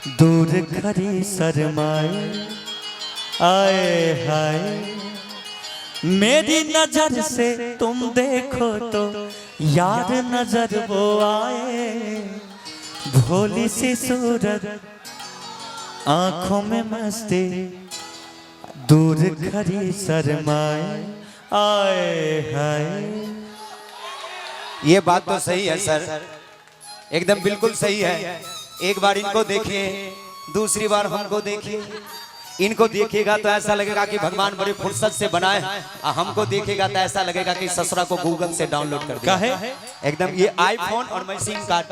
दूर खरी शर्माए आए हाय, मेरी नजर से तुम देखो तो यार नजर वो आए, भोली सी सूरत आंखों में मस्ती, दूर खरी शर्माए आए हाय। ये बात तो सही है सर, एकदम बिल्कुल सही है। एक बार इनको देखिए, दूसरी बार हमको देखिए। इनको देखिएगा तो ऐसा लगेगा कि भगवान बड़े फुर्सत से बनाए, और हमको देखिएगा तो ऐसा लगेगा कि ससुरा को गूगल से डाउनलोड कर दिया है। एकदम ये आईफोन और मैं सिम कार्ड।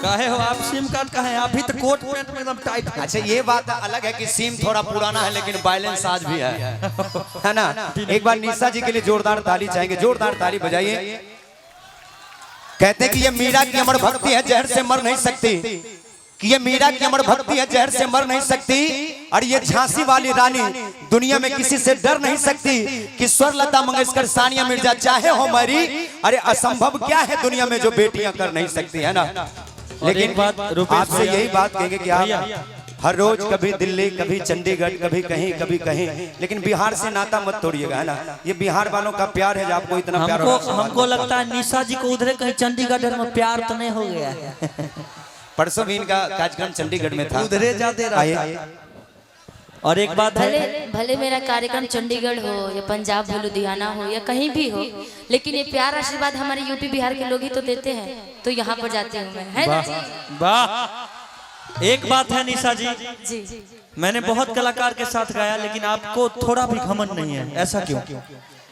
काहे हो आप सिम कार्ड का है, आप भी तो कोट पैंट में एकदम टाइट है। अच्छा ये बात अलग है कि सिम थोड़ा पुराना है लेकिन बैलेंस आज भी है ना। एक बार निशा जी के लिए जोरदार ताली चाहेंगे, जोरदार ताली बजाइए। कहते कि ये मीरा की अमर भक्ति है, जहर से मर नहीं सकती, कि ये मीरा की अमर भक्ति है, जहर से मर नहीं सकती, और ये झांसी वाली रानी दुनिया में किसी से डर नहीं सकती, कि स्वर लता मंगेशकर सानिया मिर्जा चाहे हो मरी, अरे असंभव क्या है दुनिया में जो बेटियां कर नहीं सकती, है ना। लेकिन आपसे यही बात कहेंगे कि आप हर रोज कभी दिल्ली, कभी चंडीगढ़, कभी कहीं, लेकिन बिहार से नाता मत तोड़िएगा, है ना। ये बिहार वालों का प्यार है जो आपको इतना प्यार हमको लगता है निशा जी को उधर कहीं चंडीगढ़ में प्यार तो नहीं हो गया है। परसों भी इनका कार्यक्रम चंडीगढ़ में था, उधरे जाते रहे। और एक बात है, भले मेरा कार्यक्रम चंडीगढ़ हो या पंजाब हो, लुधियाना हो या कहीं भी हो, लेकिन ये प्यार आशीर्वाद हमारे यूपी बिहार के लोग ही तो देते हैं, तो यहाँ पर जाते हूँ मैं, है ना जी। वाह। एक बात है निशा जी, जी मैंने बहुत कलाकार के साथ गाया, लेकिन आपको थोड़ा भी घमंड नहीं है, ऐसा क्यों?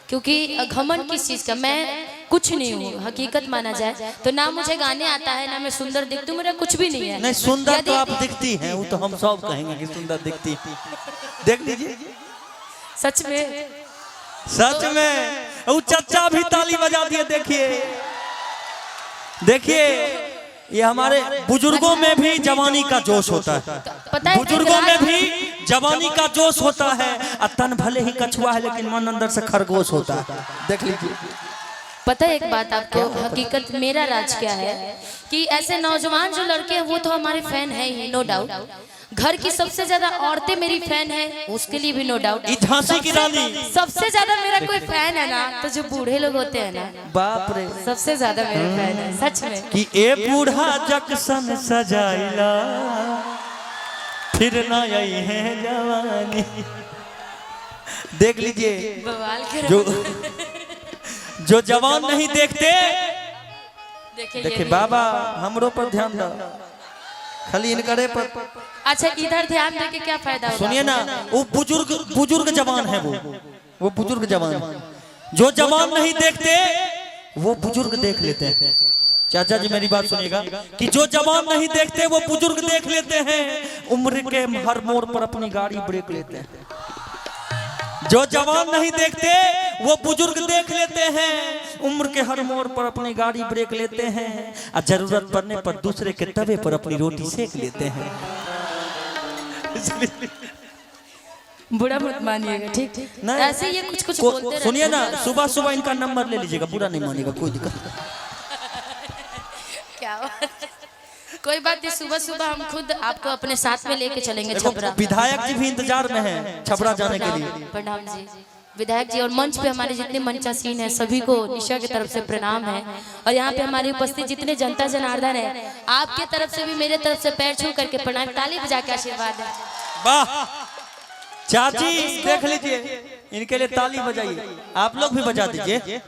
क्योंकि घमंड किस चीज का, मैं कुछ नहीं हूँ, हकीकत माना जाए तो ना मुझे गाने आता है, ना मैं सुंदर दिखती हूँ, मेरा कुछ भी नहीं है। नहीं सुंदर तो आप दिखती हैं, वो तो हम सब कहेंगे कि सुंदर दिखती। देख लीजिए, सच में, सच में वो चच्चा भी ताली बजा दिए। देखिए देखिए, ये हमारे बुजुर्गों में भी जवानी का जोश होता है, पता है बुजुर्गों में भी जवानी का जोश होता है, और तन भले ही कछुआ है लेकिन मन अंदर से खरगोश होता है। देख लीजिए। पता है एक बात आपको, हकीकत मेरा राज क्या है कि ऐसे नौजवान जो लड़के हैं वो तो हमारे फैन है ही, नो डाउट। घर की सबसे ज्यादा औरतें मेरी फैन है, उसके लिए भी नो डाउट। झांसी की रानी सबसे ज्यादा मेरा कोई फैन है ना, तो जो बूढ़े लोग होते हैं ना, बाप रे, सबसे ज्यादा मेरे फैन है, सच में। कि ए बूढ़ा जक्सन सजाइला फिर ना आई है जवानी। देख लीजिए, बवाल के जो जवान नहीं देखते, देखिए बाबा हमरो पर ध्यान दो, खाली इनकरे पर। अच्छा इधर ध्यान देके क्या फायदा होगा? सुनिए ना, वो बुजुर्ग जवान है, वो बुजुर्ग जवान। जो जवान नहीं देखते वो बुजुर्ग देख लेते हैं। चाचा जी मेरी बात सुनिएगा, कि जो जवान नहीं देखते वो बुजुर्ग देख लेते हैं, उम्र के हर मोड़ पर अपनी गाड़ी ब्रेक लेते हैं। जो जवान नहीं देखते वो बुजुर्ग देख लेते हैं, उम्र के हर मोड़ पर अपनी गाड़ी ब्रेक लेते हैं, और जरूरत पड़ने पर दूसरे के तवे पर अपनी रोटी सेक लेते हैं। बुरा मत मानिएगा, ठीक? ऐसे ये कुछ बोलते रहते हैं। सुनिए ना, सुबह सुबह इनका नंबर ले लीजिएगा, बुरा नहीं मानिएगा, कोई दिक्कत। क्या कोई बात नहीं, सुबह सुबह हम खुद आपको अपने साथ में लेके चलेंगे छपरा। विधायक जी भी इंतजार में हैं छपरा जाने के लिए। प्रणाम जी विधायक जी, और मंच पे हमारे जितने मंचासीन हैं सभी को निशा की तरफ से प्रणाम है, और यहाँ पे हमारी उपस्थित जितने जनता जनार्दन है, आपके तरफ से भी मेरे तरफ से पैर छू करके प्रणाम, ताली बजा के आशीर्वाद है। वाह चाची, देख लीजिए, इनके लिए ताली बजाइए, आप लोग भी बजा दीजिए,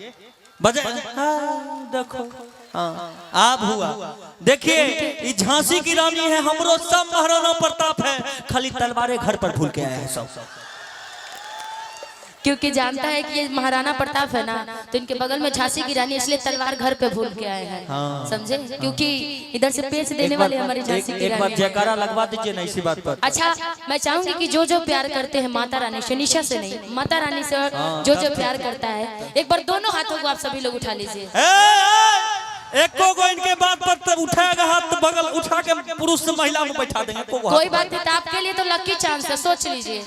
बजा। हाँ, देखो, हाँ आप हुआ। देखिए ये झांसी की रानी है, हमरो सब महाराणा प्रताप है, खाली तलवारें घर पर भूल के आए हैं सब। क्योंकि जानता है कि ये महाराणा प्रताप है ना, तो इनके बगल में झांसी की रानी, इसलिए तलवार घर पे भूल के आए हैं। हाँ। समझे? क्योंकि इधर से पेश देने वाले हमारी झांसी की रानी। एक बार जयकारा लगवा दीजिए ना इसी बात पर। अच्छा मैं चाहूंगी कि जो प्यार करते हैं माता रानी से, निशा से नहीं, माता रानी से जो प्यार करता है, एक बार दोनों हाथों को आप सभी लोग उठा लीजिए। एको को इनके बात पर तब उठाएगा हाथ तो बगल उठा के पुरुष से महिला में बैठा देंगे। कोई बात नहीं, आपके लिए तो लकी चांस है, सोच लीजिए,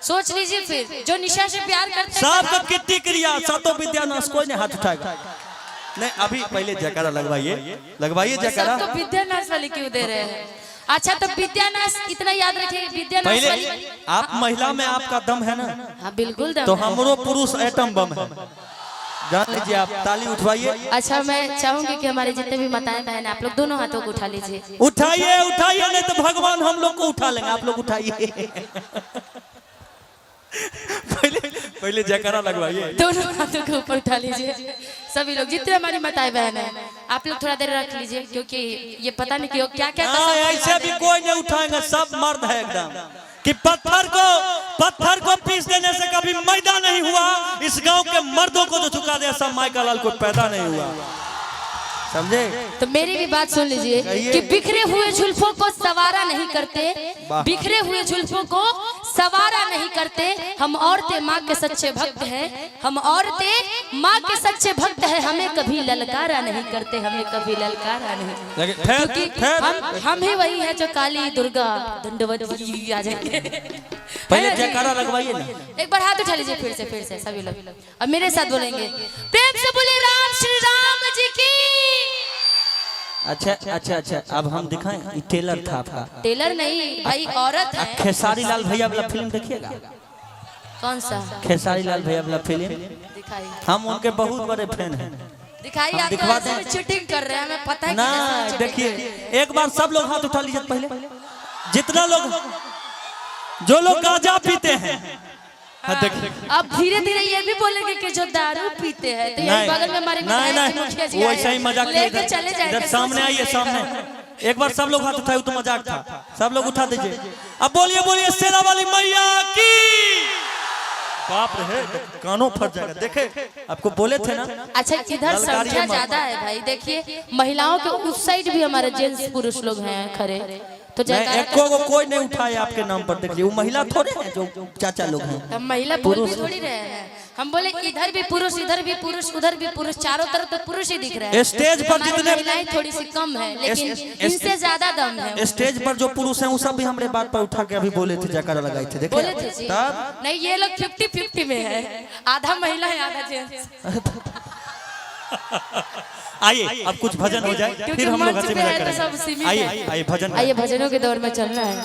सोच लीजिए। फिर जो निशा से प्यार करते हैं, सबका कितनी क्रिया सातों विद्यानाश, कोई नहीं हाथ उठाएगा। नहीं अभी पहले जयकारा लगवाइए, लगवाइए जयकारा। तो विद्यानाश वाले क्यों दे रहे हैं? अच्छा तो विद्यानाश इतना याद रखिए, विद्यानाश पहले वाली आप महिला में आपका दम है ना, हाँ बिल्कुल दम तो है। हमरो पुरुष एटम बम है, जान लीजिए। आप ताली उठवाइए, अच्छा मैं चाहूंगी कि हमारे जितने भी माताएं बहन आप लोग दोनों हाथों को उठा लीजिए। उठाइए उठाइए, नहीं तो भगवान हम लोग को उठा लेंगे। आप लोग उठाइए, पहले पहले जयकारा लगवाइए। दोनों हाथों को ऊपर उठा लीजिए सभी लोग, जितने हमारी माताएं बहन हैं। आप लोग थोड़ा देर रख लीजिए, क्योंकि ये पता नहीं क्यों क्या क्या ऐसे भी कोई नहीं उठाएंगे, सब मर्द है एकदम। कि पत्थर को पीस देने से कभी मैदा नहीं हुआ, इस गांव के मर्दों को जो झुका दिया सब माइका लाल को पैदा नहीं हुआ, समझे? तो मेरी भी बात सुन लीजिए कि बिखरे हुए जुल्फों को सवारा नहीं करते, बिखरे हुए जुल्फों को सवारा नहीं करते। हम औरतें माँ के सच्चे भक्त हैं, हम औरतें माँ के सच्चे भक्त हैं। हमें कभी ललकारा नहीं करते, हमें कभी ललकारा नहीं, क्योंकि हम ही वही है जो काली दुर्गा दंडवती आ जाएंगे। पहले जयकारा लगवाइए ना। एक बार हाथ उठा लीजिए फिर से सभी लोग, अब मेरे साथ बोलेंगे, प्रेम से बोले राम श्री राम जी की। अच्छा, अब हम दिखाएं। ये टेलर था आपका? टेलर नहीं भाई, औरत है। खेसारी लाल भैया वाला फिल्म देखिएगा। कौन सा? खेसारी लाल भैया वाला फिल्म, दिखाइए, हम उनके बहुत बड़े फैन हैं। दिखाइए। आप दिखवा तो दें। शूटिंग कर रहे हैं, हमें पता है। ना देखिए, एक बार सब लोग हाथ उठा लीजिए पहले, जितना लोग जो लोग गांजा पीते हैं। देखिए अब धीरे धीरे ये भी बोलेंगे कि जो दारू पीते हैं, तो यही बगल में हमारे मुखिया जी वो ऐसा ही मजाक लेके चले जाएंगे। इधर सामने आइए, सामने एक बार सब लोग हाथ उठाए, तो मजाक था। सब लोग उठा दीजिए, अब बोलिए बोलिए शेरा वाली मैया की। बाप रे, कानों फट जाएगा। देखे आपको बोले थे ना। अच्छा इधर संख्या ज्यादा है भाई, देखिए महिलाओं के उस साइड भी हमारे जेंट्स पुरुष लोग हैं खड़े, तो एको को कोई नहीं उठाए आपके नाम पर। देखिए वो महिला थोड़े हैं जो चाचा लोग हैं, हम महिला बोल भी थोड़ी रहे हैं। हम बोले इधर भी पुरुष, इधर भी पुरुष, उधर भी पुरुष, चारों तरफ तो पुरुष ही दिख रहे हैं। स्टेज पर जितने महिलाएं थोड़ी सी कम है, लेकिन इनसे ज्यादा दम है। स्टेज पर जो पुरुष हैं वो सब भी हमारे बात पर उठा के अभी बोले थे, जयकारा लगाए थे। देखे बोले थे जी। तब नहीं ये लोग 50-50 में है, आधा महिला है आधा जेंट्स। आइए अब कुछ भजन हो जाए, फिर हम लोग मंच पे है तो सब सीमित है। आइए भजन, आइए भजनों के दौर में चलना है।